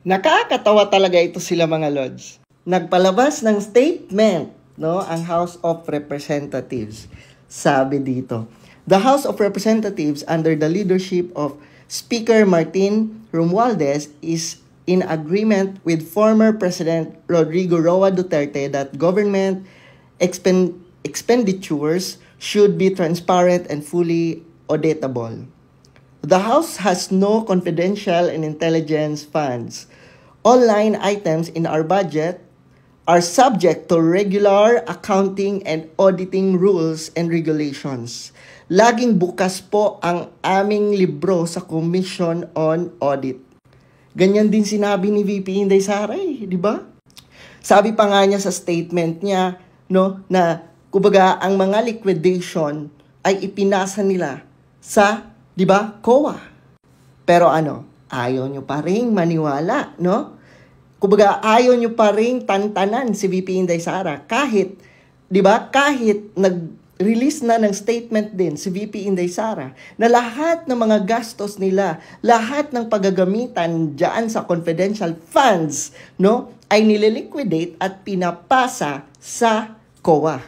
Nakakatawa talaga ito sila mga Lods. Nagpalabas ng statement, no, ang House of Representatives. Sabi dito, the House of Representatives under the leadership of Speaker Martin Romualdez is in agreement with former President Rodrigo Roa Duterte that government expenditures should be transparent and fully auditable. The House has no confidential and intelligence funds. All line items in our budget are subject to regular accounting and auditing rules and regulations. Laging bukas po ang aming libro sa Commission on Audit. Ganyan din sinabi ni VP Inday Sara, di ba? Sabi pa nga niya sa statement niya, no, na kumbaga ang mga liquidation ay ipinasa nila sa, di ba, COA. Pero ayaw nyo pa rin maniwala, no? Kumbaga ayaw nyo pa rin tantanan si VP Inday Sara kahit, di ba, kahit nag-release na ng statement din si VP Inday Sara na lahat ng mga gastos nila, lahat ng paggagamitan diyan sa confidential funds, no, ay nililiquidate at pinapasa sa COA.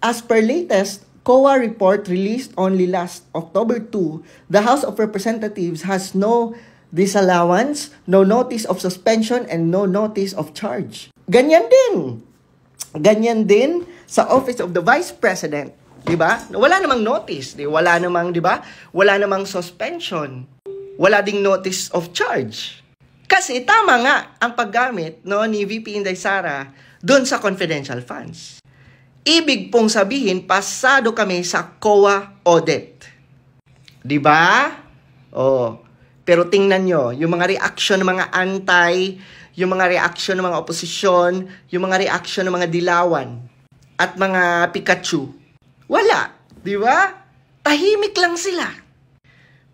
As per latest COA report released only last October 2, the House of Representatives has no disallowance, no notice of suspension, and no notice of charge. Ganyan din sa Office of the Vice President, 'di ba? Wala namang notice, wala namang suspension. Wala ding notice of charge. Kasi tama nga ang paggamit, no, ni VP Inday Sara doon sa confidential funds. Ibig pong sabihin, pasado kami sa COA audit. 'Di ba? Pero tingnan nyo, yung mga reaction ng mga yung mga reaction ng mga oposisyon, yung mga reaction ng mga dilawan, at mga Pikachu. Wala, di ba? Tahimik lang sila.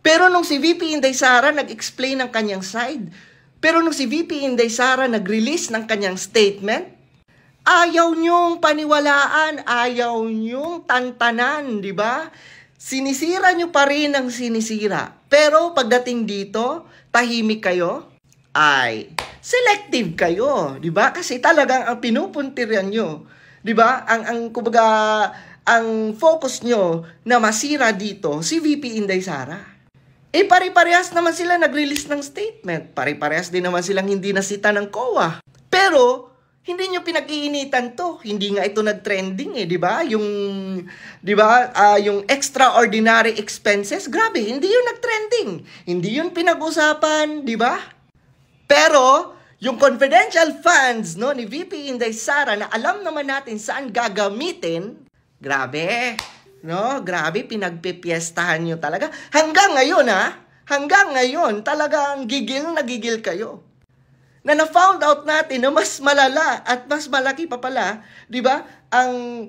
Pero nung si VP Inday Sara nag-explain ng kanyang side, pero nung si VP Inday Sara nag-release ng kanyang statement, ayaw nyong paniwalaan, ayaw nyong tantanan, di ba? Sinisira nyo pa rin ang sinisira. Pero pagdating dito, tahimik kayo, ay selective kayo, 'di ba? Kasi talagang ang pinupuntiryan nyo, 'di ba? Kumbaga, ang focus nyo na masira dito si VP Inday Sara. Pare-parehas naman sila nag-release ng statement. Pare-parehas din naman silang hindi nasita ng COA. Pero hindi nyo pinag-iinitan to. Hindi nga ito nag-trending di ba? Yung extraordinary expenses, grabe, hindi yun nag-trending. Hindi yun pinag-usapan, di ba? Pero yung confidential funds, no, ni VP Inday Sara na alam naman natin saan gagamitin, grabe, no? Grabe, pinagpipiestahan nyo talaga. Hanggang ngayon, talagang gigil na gigil kayo. Na na-found out natin na mas malala at mas malaki pa pala, di ba, ang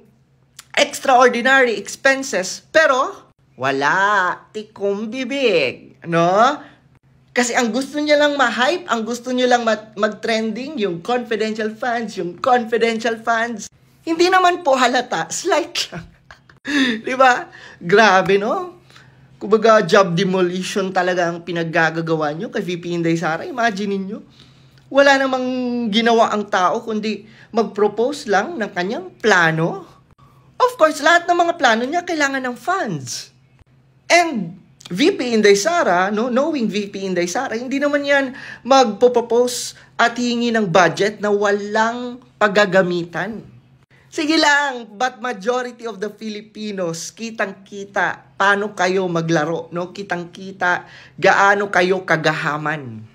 extraordinary expenses, pero wala, tikom bibig, no? Kasi ang gusto niya lang ma-hype, ang gusto niya lang mag-trending, yung confidential funds, hindi naman po halata, slight lang. Di ba? Grabe, no? Kumbaga, job demolition talaga ang pinaggagawa nyo kay VP Inday Sara. Imagine niyo. Wala namang ginawa ang tao kundi mag-propose lang ng kanyang plano. Of course, lahat ng mga plano niya kailangan ng funds. And VP Inday Sara, no, knowing VP Inday Sara, hindi naman yan magpo-propose at hingi ng budget na walang paggagamitan. Sige lang, but majority of the Filipinos, kitang-kita paano kayo maglaro, no? Kitang-kita gaano kayo kagahaman.